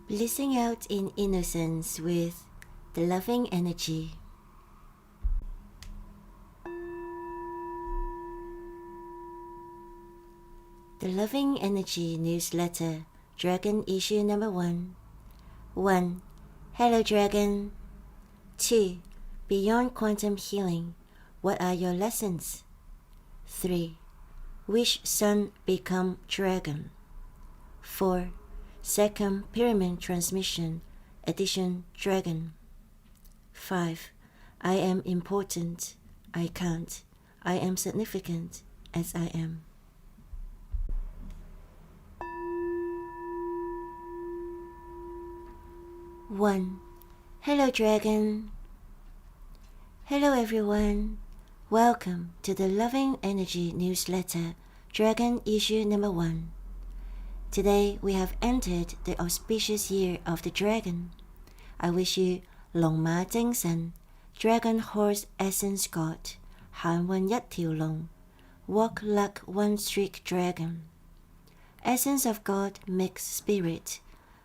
blissing out in innocence with the loving energy. The Loving Energy Newsletter, Dragon Issue Number 1. 1. Hello Dragon. 2. Beyond Quantum Healing, what are your lessons? 3. Wish Sun Become Dragon. 4. Second Pyramid Transmission, Edition Dragon. 5. I am important, I can't, I am significant as I am. One. Hello Dragon. Hello everyone. Welcome to the Loving Energy Newsletter, Dragon Issue Number 1. Today we have entered the auspicious year of the Dragon. I wish you Long Ma Jing San, Dragon Horse Essence God, Han Wen Yat Tiao Long, Walk Like One Streak Dragon. Essence of God mixed spirit.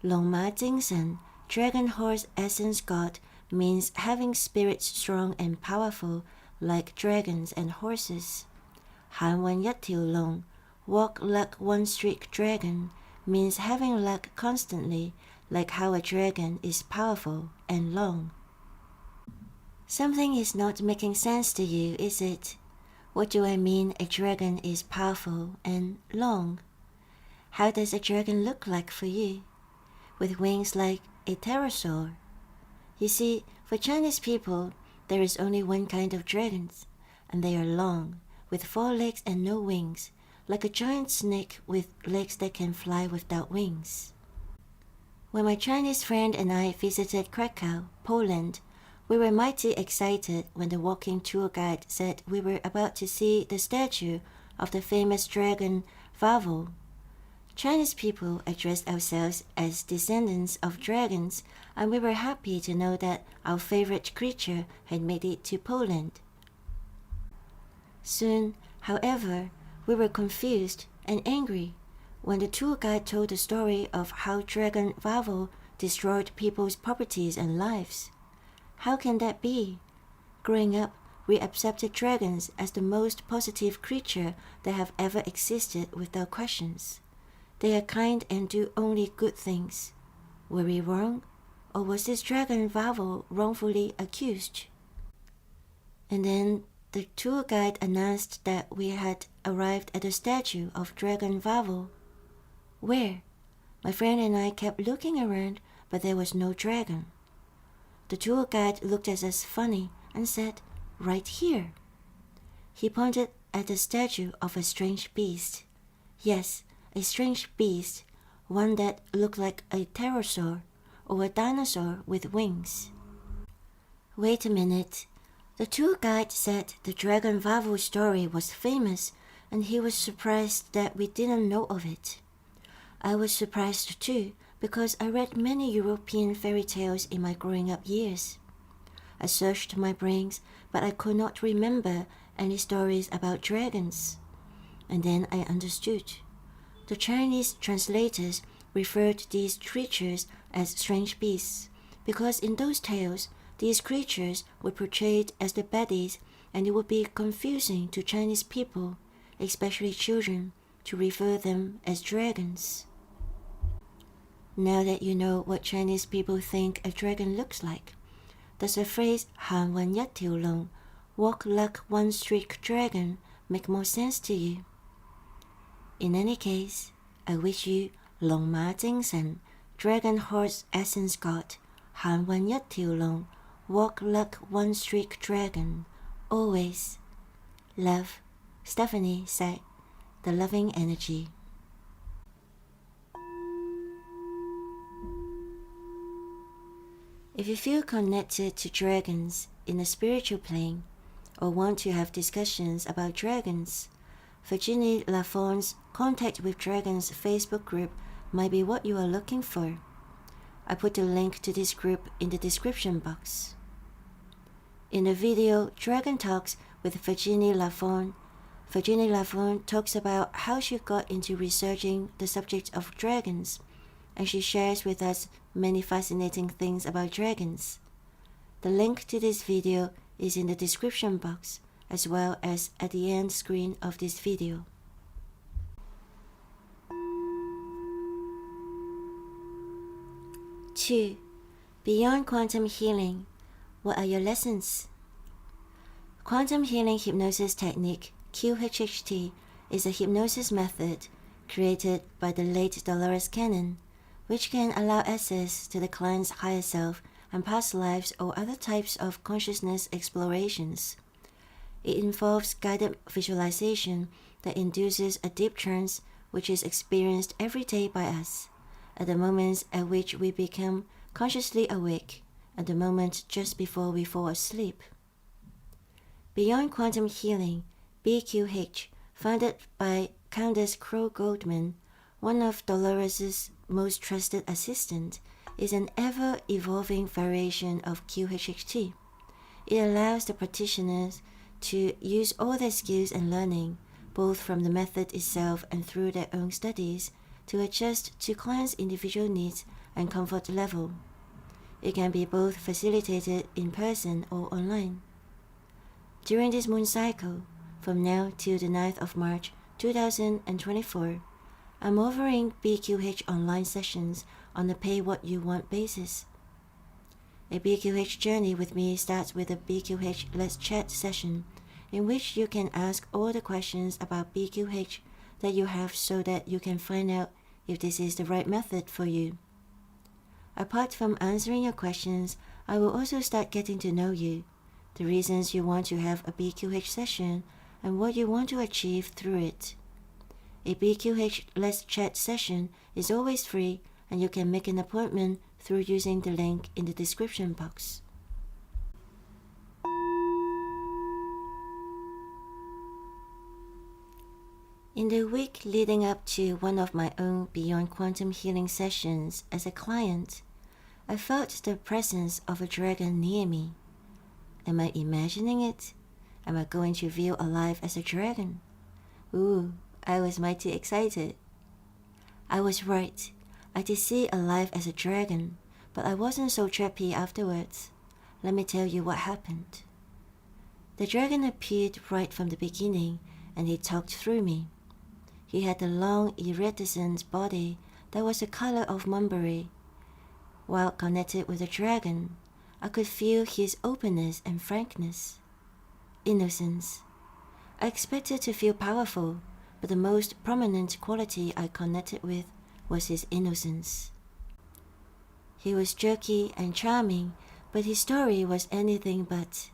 Long Ma Jing San, Dragon Horse Essence God means having spirits strong and powerful like dragons and horses. Han Wen Yat Tiao Long, Walk Like One Streak Dragon means having luck constantly like how a dragon is powerful and long. Something is not making sense to you, is it? What do I mean a dragon is powerful and long? How does a dragon look like for you? With wings like a pterosaur. You see, for Chinese people, there is only one kind of dragons, and they are long, with 4 legs and no wings, like a giant snake with legs that can fly without wings. When my Chinese friend and I visited Krakow, Poland, we were mighty excited when the walking tour guide said we were about to see the statue of the famous dragon Wawel. Chinese people addressed ourselves as descendants of dragons, and we were happy to know that our favorite creature had made it to Poland. Soon, however, we were confused and angry when the tour guide told the story of how Dragon Wawel destroyed people's properties and lives. How can that be? Growing up, we accepted dragons as the most positive creature that have ever existed without questions. They are kind and do only good things. Were we wrong? Or was this Dragon Wawel wrongfully accused? And then the tour guide announced that we had arrived at the statue of Dragon Wawel. Where? My friend and I kept looking around, but there was no dragon. The tour guide looked at us funny and said, "Right here." He pointed at the statue of a strange beast. Yes, a strange beast, one that looked like a pterosaur or a dinosaur with wings. Wait a minute. The tour guide said the Dragon Wawel story was famous, and he was surprised that we didn't know of it. I was surprised too, because I read many European fairy tales in my growing up years. I searched my brains, but I could not remember any stories about dragons. And then I understood. The Chinese translators referred to these creatures as strange beasts, because in those tales, these creatures were portrayed as the baddies, and it would be confusing to Chinese people, especially children, to refer them as dragons. Now that you know what Chinese people think a dragon looks like, does the phrase Han Wen Yat Tiao Long, Walk Like One Streak Dragon, make more sense to you? In any case, I wish you Long Ma Jing San, Dragon Horse Essence God, Han Wen Yat Tiao Long, Walk Like One Streak Dragon, always. Love, Stephanie said, The Loving Energy. If you feel connected to dragons in the spiritual plane, or want to have discussions about dragons, Virginie Lafon's Contact with Dragons Facebook group might be what you are looking for. I put a link to this group in the description box. In the video Dragon Talks with Virginie Lafon, Virginie Lafon talks about how she got into researching the subject of dragons, and she shares with us many fascinating things about dragons. The link to this video is in the description box, as well as at the end screen of this video. Two, beyond quantum healing, what are your lessons? Quantum healing hypnosis technique, QHHT, is a hypnosis method created by the late Dolores Cannon, which can allow access to the client's higher self and past lives or other types of consciousness explorations. It involves guided visualization that induces a deep trance which is experienced every day by us, at the moments at which we become consciously awake, and the moment just before we fall asleep. Beyond Quantum Healing, BQH, founded by Countess Crow Goldman, one of Dolores' most trusted assistants, is an ever-evolving variation of QHHT. It allows the practitioners to use all their skills and learning, both from the method itself and through their own studies, to adjust to clients' individual needs and comfort level. It can be both facilitated in person or online. During this moon cycle, from now till the 9th of March 2024, I'm offering BQH online sessions on a pay-what-you-want basis. A BQH journey with me starts with a BQH Let's Chat session, in which you can ask all the questions about BQH that you have so that you can find out if this is the right method for you. Apart from answering your questions, I will also start getting to know you, the reasons you want to have a BQH session, and what you want to achieve through it. A BQH Let's Chat session is always free, and you can make an appointment through using the link in the description box. In the week leading up to one of my own Beyond Quantum Healing sessions as a client, I felt the presence of a dragon near me. Am I imagining it? Am I going to feel alive as a dragon? Ooh, I was mighty excited. I was right. I did see alive as a dragon, but I wasn't so trippy afterwards. Let me tell you what happened. The dragon appeared right from the beginning, and he talked through me. He had a long, iridescent body that was the color of mulberry. While connected with the dragon, I could feel his openness and frankness. Innocence. I expected to feel powerful, but the most prominent quality I connected with was his innocence. He was jerky and charming, but his story was anything but.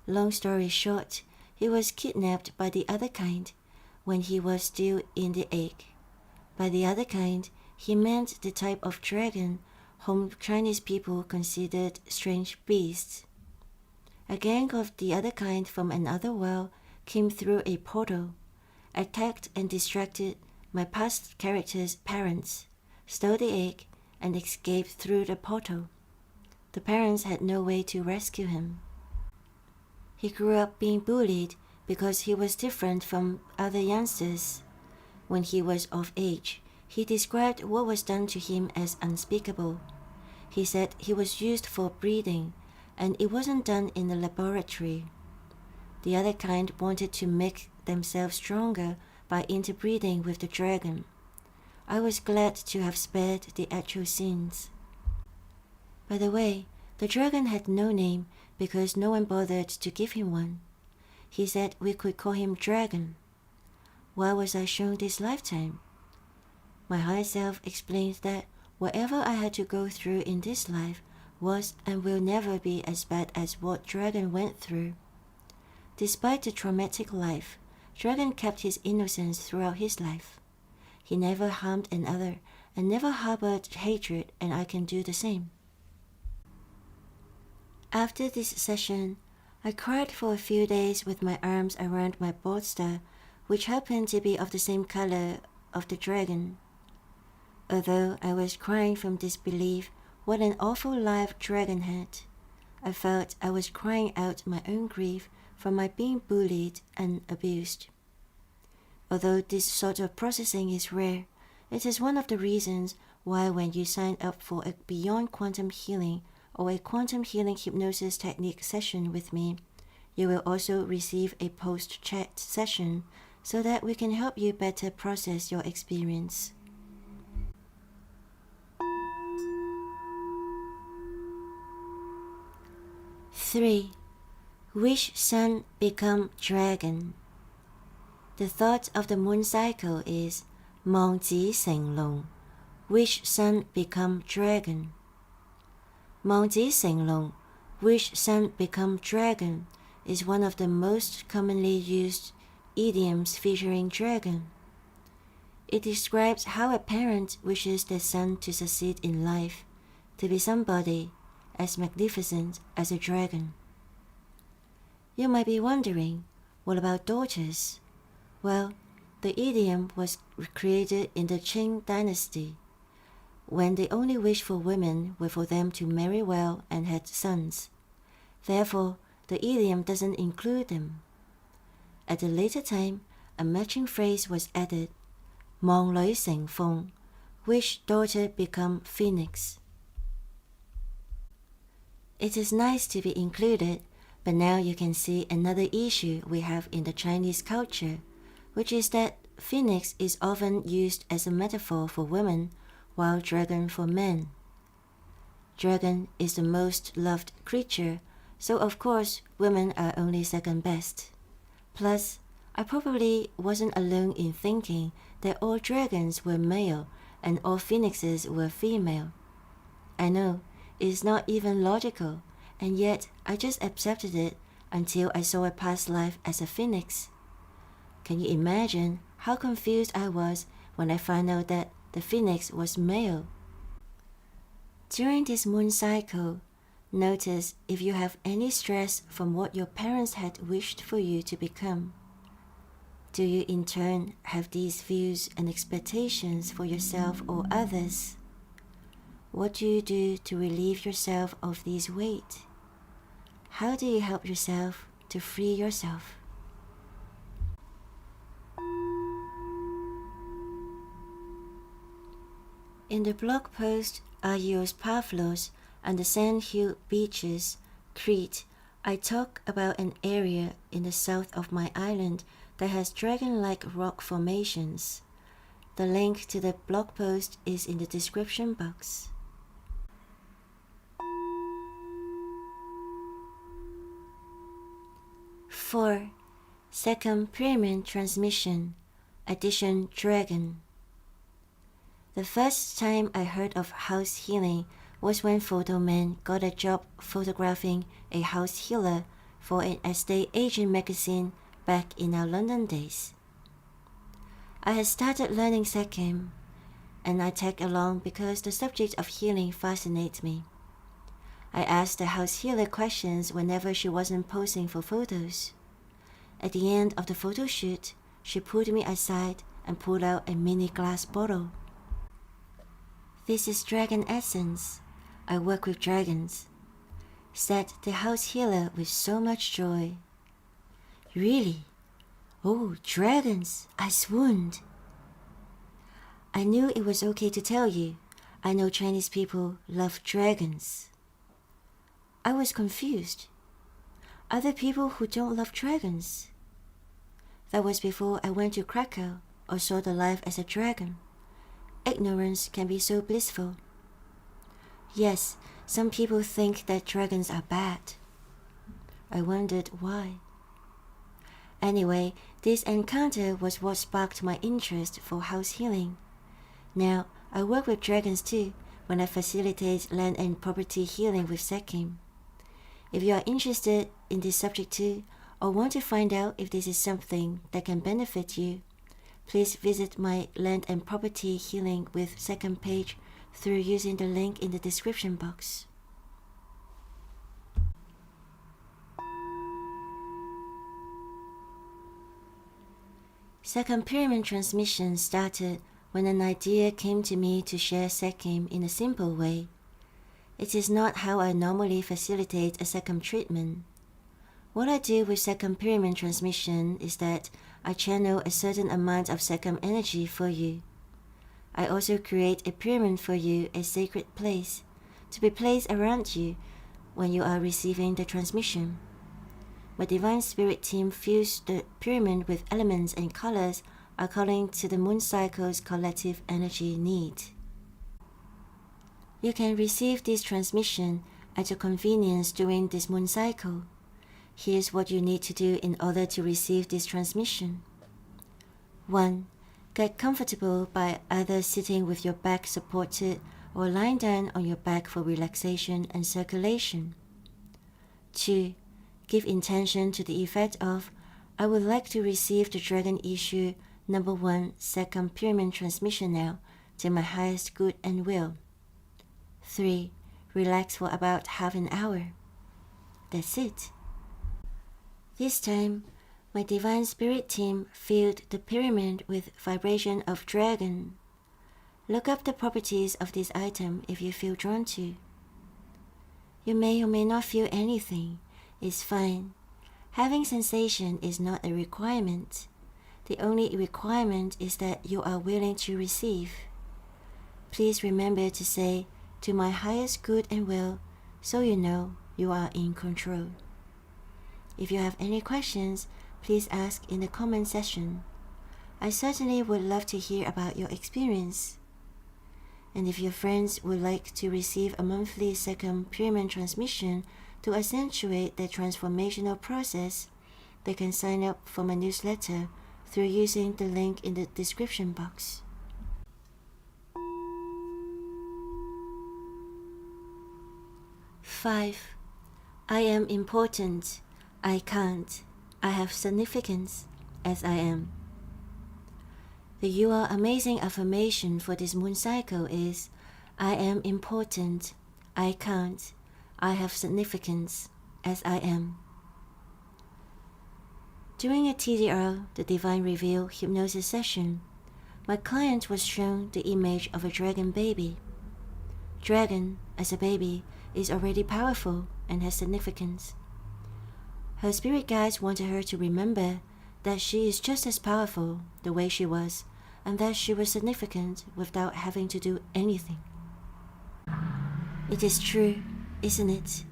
Long story short, he was kidnapped by the other kind when he was still in the egg. By the other kind, he meant the type of dragon whom Chinese people considered strange beasts. A gang of the other kind from another world came through a portal, attacked and distracted my past character's parents, stole the egg, and escaped through the portal. The parents had no way to rescue him. He grew up being bullied because he was different from other youngsters. When he was of age, he described what was done to him as unspeakable. He said he was used for breeding, and it wasn't done in the laboratory. The other kind wanted to make themselves stronger by interbreeding with the dragon. I was glad to have spared the actual scenes. By the way, the dragon had no name because no one bothered to give him one. He said we could call him Dragon. Why was I shown this lifetime? My higher self explained that whatever I had to go through in this life was and will never be as bad as what Dragon went through. Despite the traumatic life, Dragon kept his innocence throughout his life. He never harmed another and never harbored hatred, and I can do the same. After this session, I cried for a few days with my arms around my bolster, which happened to be of the same color of the dragon. Although I was crying from disbelief what an awful life Dragon had, I felt I was crying out my own grief from my being bullied and abused. Although this sort of processing is rare, it is one of the reasons why when you sign up for a Beyond Quantum Healing or a Quantum Healing Hypnosis Technique session with me, you will also receive a post-chat session so that we can help you better process your experience. Three, wish sun become dragon. The thought of the moon cycle is 望子成龍, wish sun become dragon. 望子成龍, wish sun become dragon is one of the most commonly used idioms featuring dragon. It describes how a parent wishes their son to succeed in life, to be somebody as magnificent as a dragon. You might be wondering, what about daughters? Well, the idiom was created in the Qing dynasty, when the only wish for women was for them to marry well and have sons. Therefore, the idiom doesn't include them. At a later time, a matching phrase was added, 望女成鳳, wish daughter become phoenix. It is nice to be included, but now you can see another issue we have in the Chinese culture, which is that phoenix is often used as a metaphor for women, while dragon for men. Dragon is the most loved creature, so of course women are only second best. Plus, I probably wasn't alone in thinking that all dragons were male and all phoenixes were female. I know, it's not even logical, and yet I just accepted it until I saw a past life as a phoenix. Can you imagine how confused I was when I found out that the phoenix was male? During this moon cycle, notice if you have any stress from what your parents had wished for you to become. Do you in turn have these views and expectations for yourself or others? What do you do to relieve yourself of this weight? How do you help yourself to free yourself? In the blog post Agios Pavlos and the sand-hued beaches, Crete, I talk about an area in the south of my island that has dragon-like rock formations. The link to the blog post is in the description box. 4. Second Pyramid Transmission, Edition Dragon. The first time I heard of house healing was when Photo Man got a job photographing a house healer for an estate agent magazine back in our London days. I had started learning Sekhem, and I tagged along because the subject of healing fascinates me. I asked the house healer questions whenever she wasn't posing for photos. At the end of the photo shoot, she pulled me aside and pulled out a mini glass bottle. "This is dragon essence. I work with dragons," said the house healer with so much joy. "Really? Oh, dragons!" I swooned. I knew it was okay to tell you. I know Chinese people love dragons. I was confused. Are there people who don't love dragons? That was before I went to Krakow or saw the life as a dragon. Ignorance can be so blissful. Yes, some people think that dragons are bad. I wondered why. Anyway, this encounter was what sparked my interest for house healing. Now, I work with dragons too when I facilitate land and property healing with Sekhem. If you are interested in this subject too, or want to find out if this is something that can benefit you, please visit my land and property healing with Sekhem page through using the link in the description box. Second Pyramid Transmission started when an idea came to me to share Sekhem in a simple way. It is not how I normally facilitate a Sekhem treatment. What I do with Second Pyramid Transmission is that I channel a certain amount of Sekhem energy for you. I also create a pyramid for you, a sacred place, to be placed around you when you are receiving the transmission. My Divine Spirit team fills the pyramid with elements and colors according to the moon cycle's collective energy need. You can receive this transmission at your convenience during this moon cycle. Here's what you need to do in order to receive this transmission. 1. Get comfortable by either sitting with your back supported or lying down on your back for relaxation and circulation. 2. Give intention to the effect of, I would like to receive the Dragon Issue number 1 second pyramid transmission now to my highest good and will. 3. Relax for about half an hour. That's it. This time, my Divine Spirit team filled the pyramid with vibration of dragon. Look up the properties of this item if you feel drawn to. You may or may not feel anything. It's fine. Having sensation is not a requirement. The only requirement is that you are willing to receive. Please remember to say, to my highest good and will, so you know you are in control. If you have any questions, please ask in the comment section. I certainly would love to hear about your experience. And if your friends would like to receive a monthly second pyramid transmission to accentuate the transformational process, they can sign up for my newsletter through using the link in the description box. Five. I am important. I can't. I have significance as I am. The You Are Amazing affirmation for this moon cycle is, I am important. I can't. I have significance as I am. During a TDR, the Divine Reveal hypnosis session, my client was shown the image of a dragon baby. Dragon, as a baby, is already powerful and has significance. Her spirit guides wanted her to remember that she is just as powerful the way she was, and that she was significant without having to do anything. It is true, isn't it?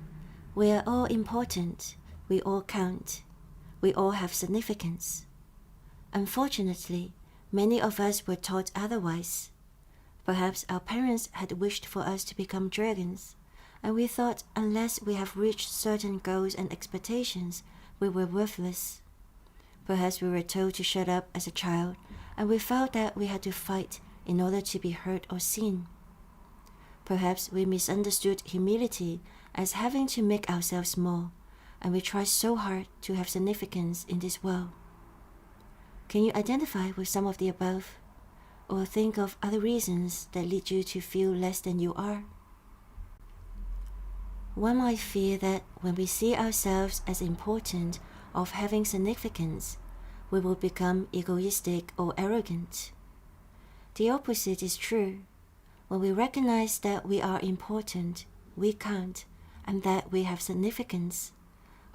We are all important. We all count. We all have significance. Unfortunately, many of us were taught otherwise. Perhaps our parents had wished for us to become dragons, and we thought unless we have reached certain goals and expectations, we were worthless. Perhaps we were told to shut up as a child, and we felt that we had to fight in order to be heard or seen. Perhaps we misunderstood humility as having to make ourselves small, and we tried so hard to have significance in this world. Can you identify with some of the above, or think of other reasons that lead you to feel less than you are? One might fear that when we see ourselves as important or having significance, we will become egoistic or arrogant. The opposite is true. When we recognize that we are important, we count, and that we have significance,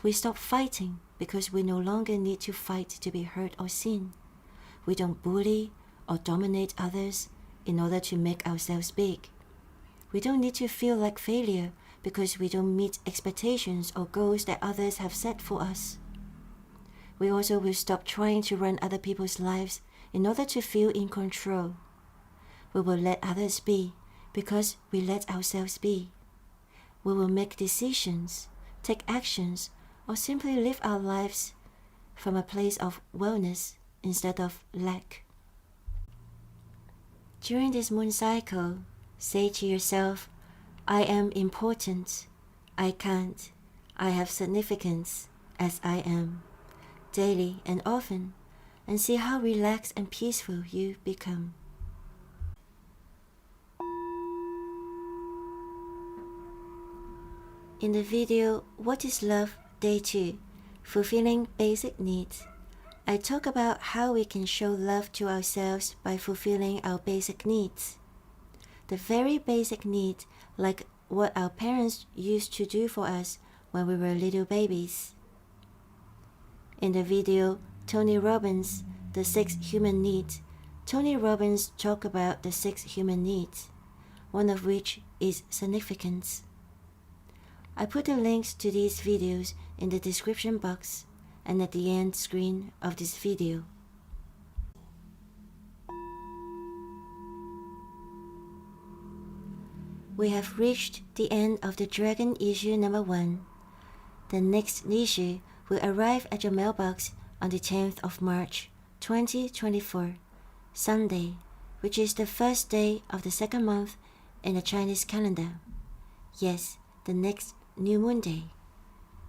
we stop fighting because we no longer need to fight to be heard or seen. We don't bully or dominate others in order to make ourselves big. We don't need to feel like failure because we don't meet expectations or goals that others have set for us. We also will stop trying to run other people's lives in order to feel in control. We will let others be because we let ourselves be. We will make decisions, take actions, or simply live our lives from a place of wellness instead of lack. During this moon cycle, say to yourself, I am important. I can't. I have significance as I am, daily and often, and see how relaxed and peaceful you become. In the video, What is Love? Day 2, Fulfilling Basic Needs, I talk about how we can show love to ourselves by fulfilling our basic needs. The very basic needs, like what our parents used to do for us when we were little babies. In the video, Tony Robbins, The 6 Human Needs, Tony Robbins talked about the 6 human needs, one of which is significance. I put the links to these videos in the description box and at the end screen of this video. We have reached the end of the Dragon issue number 1. The next issue will arrive at your mailbox on the 10th of March, 2024, Sunday, which is the first day of the second month in the Chinese calendar. Yes, the next new moon day.